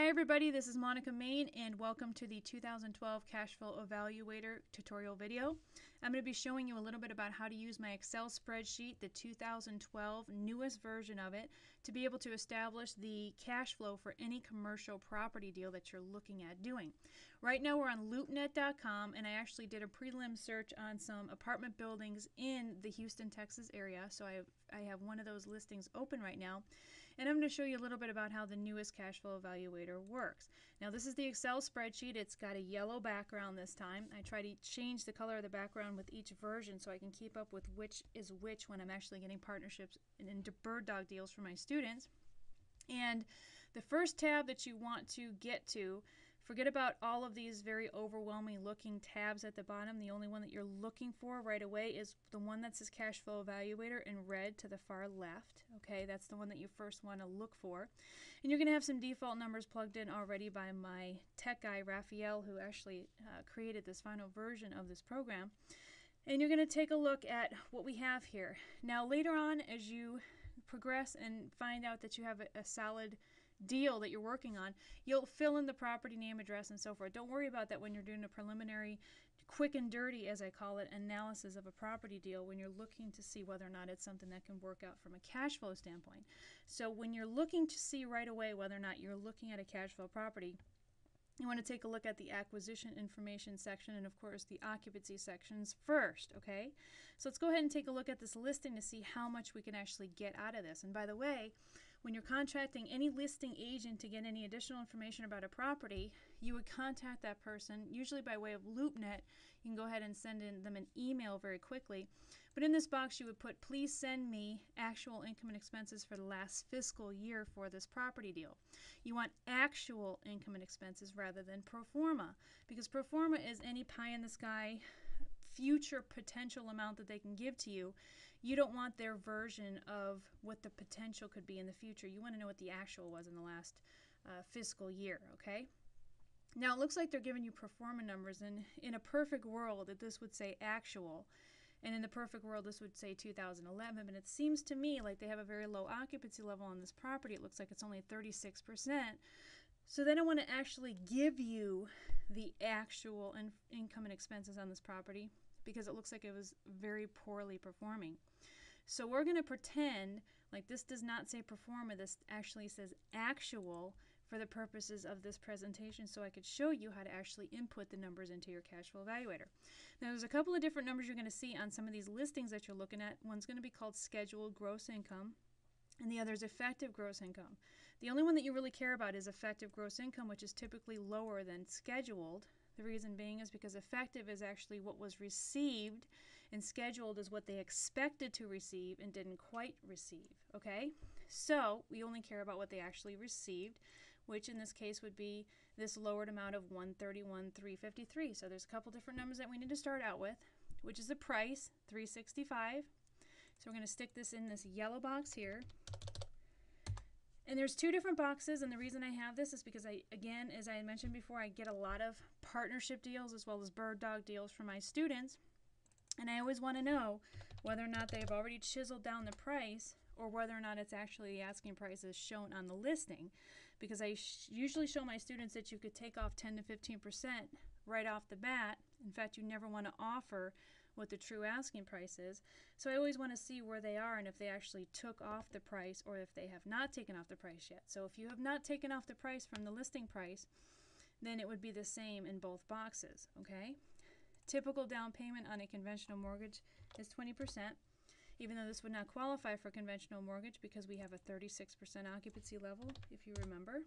Hi everybody, this is Monica Main and welcome to the 2012 Cash Flow Evaluator tutorial video. I'm going to be showing you a little bit about how to use my Excel spreadsheet, the 2012 newest version of it, to be able to establish the cash flow for any commercial property deal that you're looking at doing. Right now we're on loopnet.com and I actually did a prelim search on some apartment buildings in the Houston, Texas area, so I have one of those listings open right now, and I'm going to show you a little bit about how the newest Cash Flow Evaluator works. Now this is the Excel spreadsheet. It's got a yellow background this time. I try to change the color of the background with each version so I can keep up with which is which when I'm actually getting partnerships and bird dog deals for my students. And the first tab that you want to get to, forget about all of these very overwhelming looking tabs at the bottom. The only one that you're looking for right away is the one that says Cash Flow Evaluator in red to the far left. Okay, that's the one that you first want to look for. And you're going to have some default numbers plugged in already by my tech guy, Raphael, who actually created this final version of this program. And you're going to take a look at what we have here. Now later on, as you progress and find out that you have a solid deal that you're working on, you'll fill in the property name, address, and so forth. Don't worry about that when you're doing a preliminary, quick and dirty, as I call it, analysis of a property deal when you're looking to see whether or not it's something that can work out from a cash flow standpoint. So when you're looking to see right away whether or not you're looking at a cash flow property, you want to take a look at the acquisition information section and of course the occupancy sections first, okay? So let's go ahead and take a look at this listing to see how much we can actually get out of this. And by the way, when you're contracting any listing agent to get any additional information about a property, you would contact that person, usually by way of LoopNet. You can go ahead and send them an email very quickly. But in this box you would put, please send me actual income and expenses for the last fiscal year for this property deal. You want actual income and expenses rather than pro forma, because pro forma is any pie in the sky future potential amount that they can give to you. You don't want their version of what the potential could be in the future. You want to know what the actual was in the last fiscal year, okay? Now it looks like they're giving you pro forma numbers, and in a perfect world that this would say actual, and in the perfect world this would say 2011, but it seems to me like they have a very low occupancy level on this property. It looks like it's only 36%. So they don't want to actually give you the actual income and expenses on this property because it looks like it was very poorly performing. So we're going to pretend like this does not say pro forma, this actually says actual for the purposes of this presentation, so I could show you how to actually input the numbers into your cash flow evaluator. Now there's a couple of different numbers you're going to see on some of these listings that you're looking at. One's going to be called scheduled gross income, and the other is effective gross income. The only one that you really care about is effective gross income, which is typically lower than scheduled. The reason being is because effective is actually what was received, and scheduled is what they expected to receive and didn't quite receive, okay? So we only care about what they actually received, which in this case would be this lowered amount of $131,353. So there's a couple different numbers that we need to start out with, which is the price, $365. So we're going to stick this in this yellow box here. And there's two different boxes, and the reason I have this is because again, as I had mentioned before, I get a lot of partnership deals as well as bird dog deals for my students. And I always want to know whether or not they've already chiseled down the price or whether or not it's actually the asking price as shown on the listing. Because I usually show my students that you could take off 10 to 15% right off the bat. In fact, you never want to offer what the true asking price is. So I always want to see where they are and if they actually took off the price or if they have not taken off the price yet. So if you have not taken off the price from the listing price, then it would be the same in both boxes, okay? Typical down payment on a conventional mortgage is 20%, even though this would not qualify for conventional mortgage because we have a 36% occupancy level, if you remember.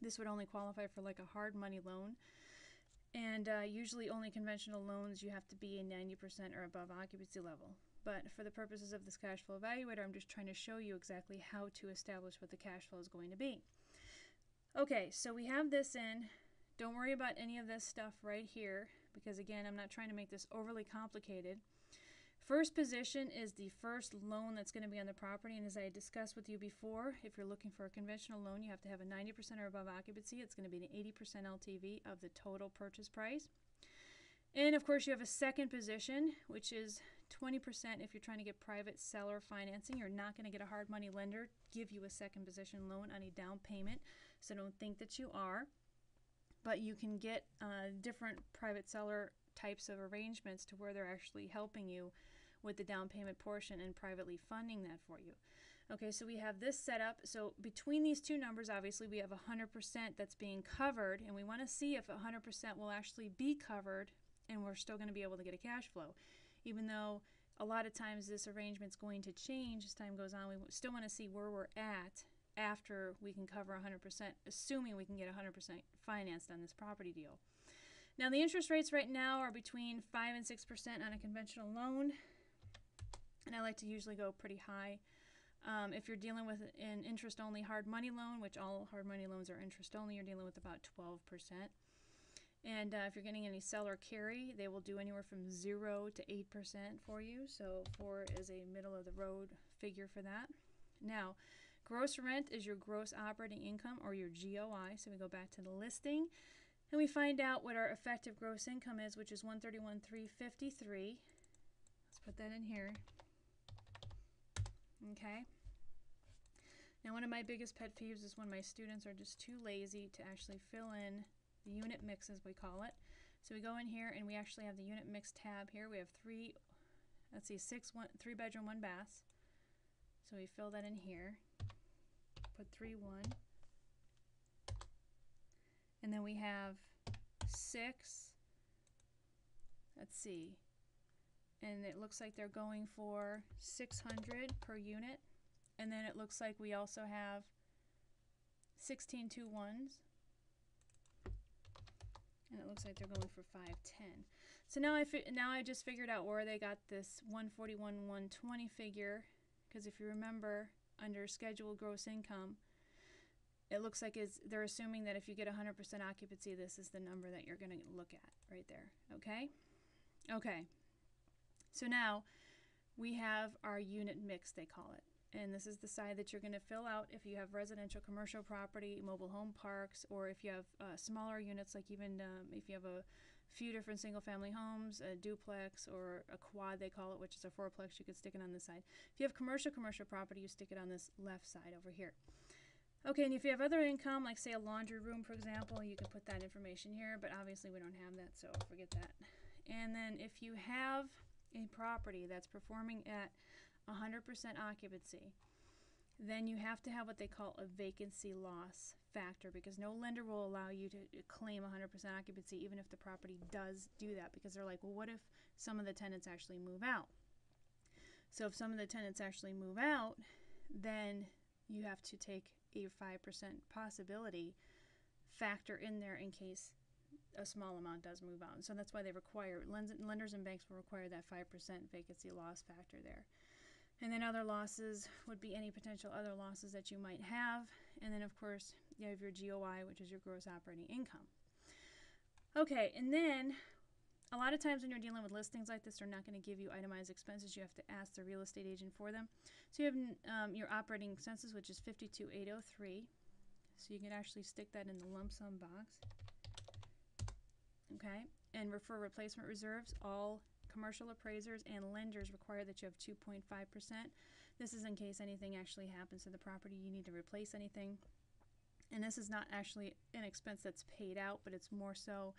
This would only qualify for like a hard money loan. And usually only conventional loans you have to be a 90% or above occupancy level. But for the purposes of this cash flow evaluator, I'm just trying to show you exactly how to establish what the cash flow is going to be. Okay, so we have this in. Don't worry about any of this stuff right here because again, I'm not trying to make this overly complicated. First position is the first loan that's going to be on the property, and as I discussed with you before, if you're looking for a conventional loan, you have to have a 90% or above occupancy. It's going to be an 80% LTV of the total purchase price. And of course you have a second position, which is 20% if you're trying to get private seller financing. You're not going to get a hard money lender give you a second position loan on a down payment. so don't think that you are. But you can get different private seller types of arrangements to where they're actually helping you with the down payment portion and privately funding that for you. Okay, so we have this set up. So between these two numbers, obviously we have 100% that's being covered, and we want to see if 100% will actually be covered and we're still going to be able to get a cash flow. Even though a lot of times this arrangement's going to change as time goes on, we still want to see where we're at after we can cover 100%, assuming we can get 100% financed on this property deal. Now the interest rates right now are between 5 and 6% on a conventional loan, and I like to usually go pretty high. If you're dealing with an interest-only hard money loan, which all hard money loans are interest-only, you're dealing with about 12%. And if you're getting any seller carry, they will do anywhere from 0 to 8% for you. So 4 is a middle-of-the-road figure for that. Now, gross rent is your gross operating income, or your GOI. So we go back to the listing, and we find out what our effective gross income is, which is $131,353. Let's put that in here. Okay. Now, one of my biggest pet peeves is when my students are just too lazy to actually fill in the unit mix, as we call it. So we go in here and we actually have the unit mix tab here. We have three bedroom, 1 bath. So we fill that in here. Put 3-1. And then we have 6. Let's see. And it looks like they're going for $600 per unit. And then it looks like we also have 16 2-1s. And it looks like they're going for 510. So now I just figured out where they got this 141 120 figure, because if you remember, under scheduled gross income, it looks like they're assuming that if you get 100% occupancy, this is the number that you're going to look at right there. Okay? Okay. So now we have our unit mix, they call it. And this is the side that you're going to fill out if you have residential, commercial property, mobile home parks, or if you have smaller units, like even if you have a few different single-family homes, a duplex, or a quad, they call it, which is a 4-plex, you could stick it on this side. If you have commercial property, you stick it on this left side over here. Okay, and if you have other income, like say a laundry room, for example, you can put that information here, but obviously we don't have that, so forget that. And then if you have a property that's performing at 100% occupancy, then you have to have what they call a vacancy loss factor, because no lender will allow you to claim 100% occupancy even if the property does do that, because they're like, well, what if some of the tenants actually move out? So if some of the tenants actually move out, then you have to take a 5% possibility factor in there in case a small amount does move out. And so that's why they require, lenders and banks will require that 5% vacancy loss factor there. And then other losses would be any potential other losses that you might have. And then, of course, you have your GOI, which is your gross operating income. Okay, and then a lot of times when you're dealing with listings like this, they're not going to give you itemized expenses. You have to ask the real estate agent for them. So you have your operating expenses, which is $52,803. So you can actually stick that in the lump sum box. Okay, and for replacement reserves, all commercial appraisers and lenders require that you have 2.5%. This is in case anything actually happens to the property, you need to replace anything. And this is not actually an expense that's paid out, but it's more so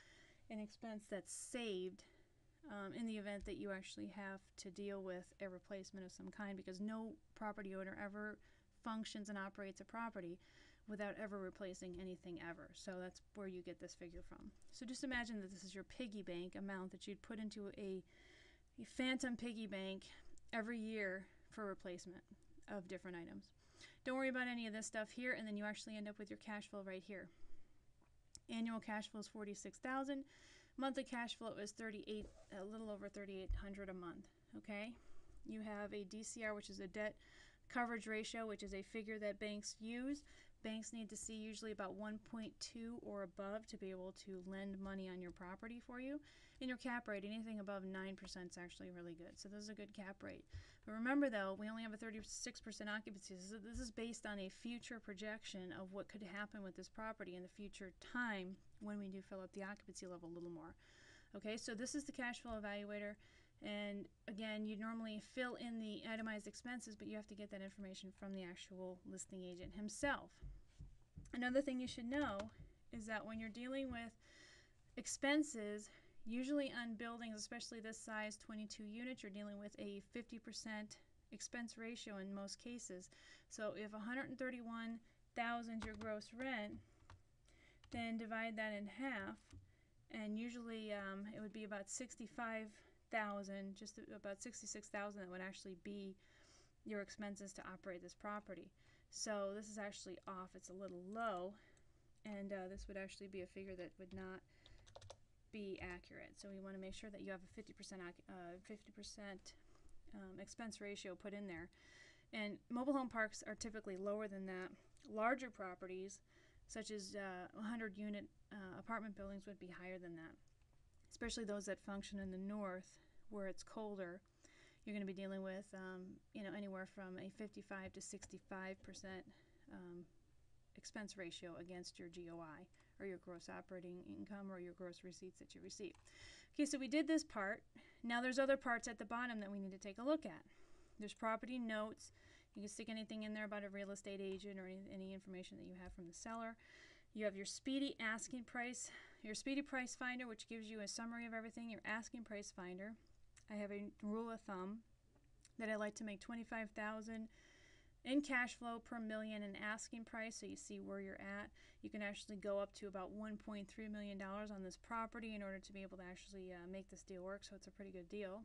an expense that's saved in the event that you actually have to deal with a replacement of some kind, because no property owner ever functions and operates a property without ever replacing anything ever. So that's where you get this figure from. So just imagine that this is your piggy bank amount that you'd put into a phantom piggy bank every year for replacement of different items. Don't worry about any of this stuff here, and then you actually end up with your cash flow right here. Annual cash flow is $46,000. Monthly cash flow is a little over $3,800 a month. Okay, you have a DCR, which is a debt coverage ratio, which is a figure that banks use. Banks need to see usually about 1.2 or above to be able to lend money on your property for you. And your cap rate, anything above 9% is actually really good. So this is a good cap rate. But remember though, we only have a 36% occupancy. So this is based on a future projection of what could happen with this property in the future time when we do fill up the occupancy level a little more. Okay, so this is the cash flow evaluator. And again, you normally fill in the itemized expenses, but you have to get that information from the actual listing agent himself. Another thing you should know is that when you're dealing with expenses, usually on buildings, especially this size 22 units, you're dealing with a 50% expense ratio in most cases. So if 131,000 is your gross rent, then divide that in half, and usually it would be about 65,000, just about 66,000 that would actually be your expenses to operate this property. So this is actually off, it's a little low, and this would actually be a figure that would not be accurate. So we want to make sure that you have a 50% expense ratio put in there. And mobile home parks are typically lower than that. Larger properties, such as 100 unit apartment buildings, would be higher than that, especially those that function in the north where it's colder. You're going to be dealing with anywhere from a 55 to 65% expense ratio against your GOI, or your gross operating income, or your gross receipts that you receive. Okay, so we did this part. Now there's other parts at the bottom that we need to take a look at. There's property notes. You can stick anything in there about a real estate agent or any information that you have from the seller. You have your speedy asking price, your speedy price finder, which gives you a summary of everything, your asking price finder. I have a rule of thumb that I like to make $25,000 in cash flow per million in asking price, so you see where you're at. You can actually go up to about $1.3 million on this property in order to be able to actually make this deal work, so it's a pretty good deal.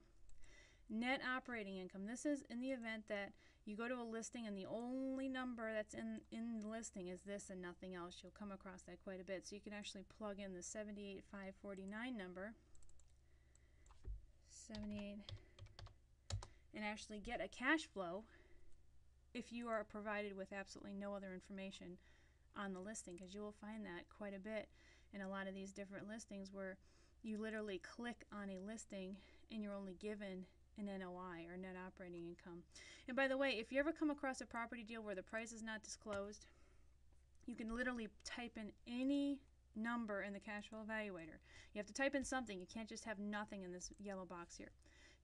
Net operating income. This is in the event that you go to a listing and the only number that's in the listing is this and nothing else. You'll come across that quite a bit. So you can actually plug in the 78,549 number, 78, and actually get a cash flow if you are provided with absolutely no other information on the listing, because you will find that quite a bit in a lot of these different listings where you literally click on a listing and you're only given an NOI, or net operating income. And by the way, if you ever come across a property deal where the price is not disclosed, you can literally type in any number in the cash flow evaluator. You have to type in something. You can't just have nothing in this yellow box here.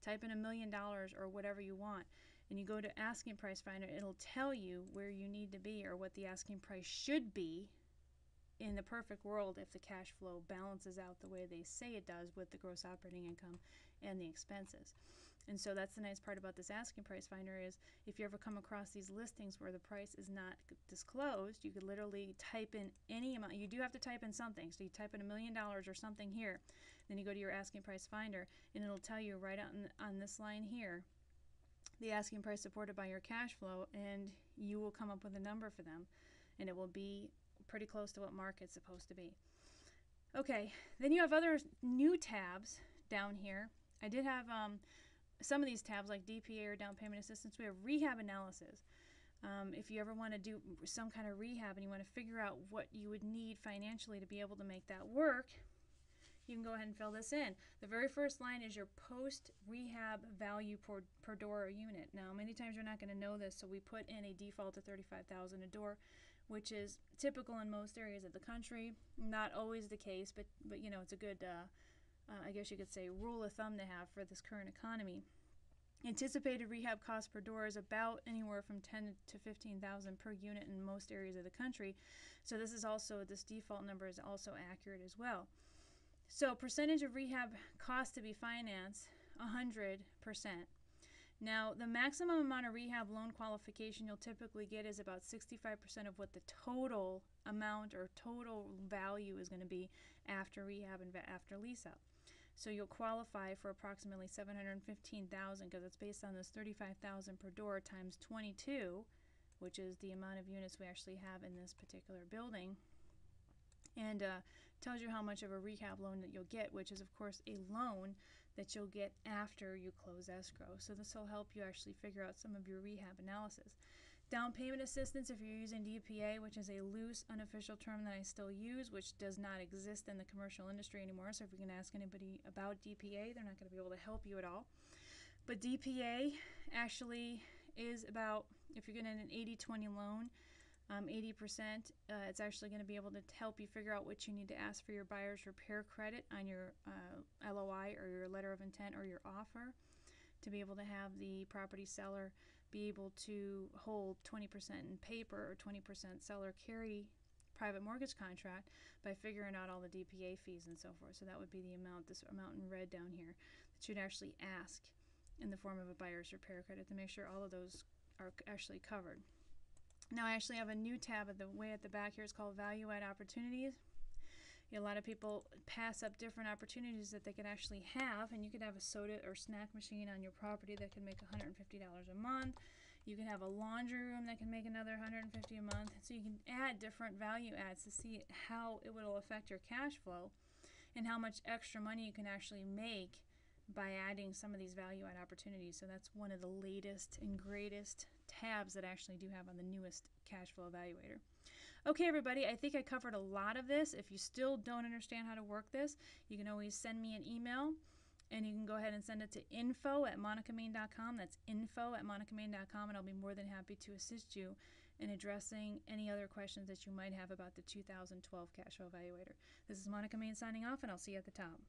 Type in $1 million or whatever you want, and you go to asking price finder. It'll tell you where you need to be, or what the asking price should be in the perfect world if the cash flow balances out the way they say it does with the gross operating income and the expenses. And so that's the nice part about this asking price finder, is if you ever come across these listings where the price is not disclosed, you could literally type in any amount. You do have to type in something. So you type in $1 million or something here, then you go to your asking price finder, and it'll tell you right on this line here the asking price supported by your cash flow, and you will come up with a number for them, and it will be pretty close to what market's supposed to be. Okay, then you have other new tabs down here. I did have some of these tabs like DPA or down payment assistance. We have rehab analysis. If you ever want to do some kind of rehab and you want to figure out what you would need financially to be able to make that work, you can go ahead and fill this in. The very first line is your post-rehab value per door or unit. Now, many times you're not going to know this, so we put in a default of $35,000 a door, which is typical in most areas of the country. Not always the case, but you know, it's a good I guess you could say rule of thumb to have for this current economy. Anticipated rehab cost per door is about anywhere from $10,000 to $15,000 per unit in most areas of the country. So this default number is also accurate as well. So percentage of rehab cost to be financed, 100%. Now the maximum amount of rehab loan qualification you'll typically get is about 65% of what the total amount or total value is going to be after rehab and after lease up. So you'll qualify for approximately $715,000, because it's based on this $35,000 per door times 22, which is the amount of units we actually have in this particular building, and tells you how much of a rehab loan that you'll get, which is of course a loan that you'll get after you close escrow. So this will help you actually figure out some of your rehab analysis. Down payment assistance, if you're using DPA, which is a loose, unofficial term that I still use, which does not exist in the commercial industry anymore. So if you can ask anybody about DPA, they're not going to be able to help you at all. But DPA actually is about, if you're getting an 80-20 loan, 80%, it's actually going to be able to help you figure out what you need to ask for your buyer's repair credit on your LOI or your letter of intent or your offer, to be able to have the property seller be able to hold 20% in paper or 20% seller carry private mortgage contract by figuring out all the DPA fees and so forth. So that would be the amount, this amount in red down here, that you'd actually ask in the form of a buyer's repair credit to make sure all of those are actually covered. Now I actually have a new tab at the way at the back here. It's called Value Add Opportunities. A lot of people pass up different opportunities that they could actually have, and you could have a soda or snack machine on your property that could make $150 a month. You can have a laundry room that can make another $150 a month. So you can add different value adds to see how it will affect your cash flow and how much extra money you can actually make by adding some of these value add opportunities. So that's one of the latest and greatest tabs that I actually do have on the newest Cash Flow Evaluator. Okay, everybody, I think I covered a lot of this. If you still don't understand how to work this, you can always send me an email, and you can go ahead and send it to info@monicamain.com. That's info@monicamain.com, and I'll be more than happy to assist you in addressing any other questions that you might have about the 2012 Cash Flow Evaluator. This is Monica Main signing off, and I'll see you at the top.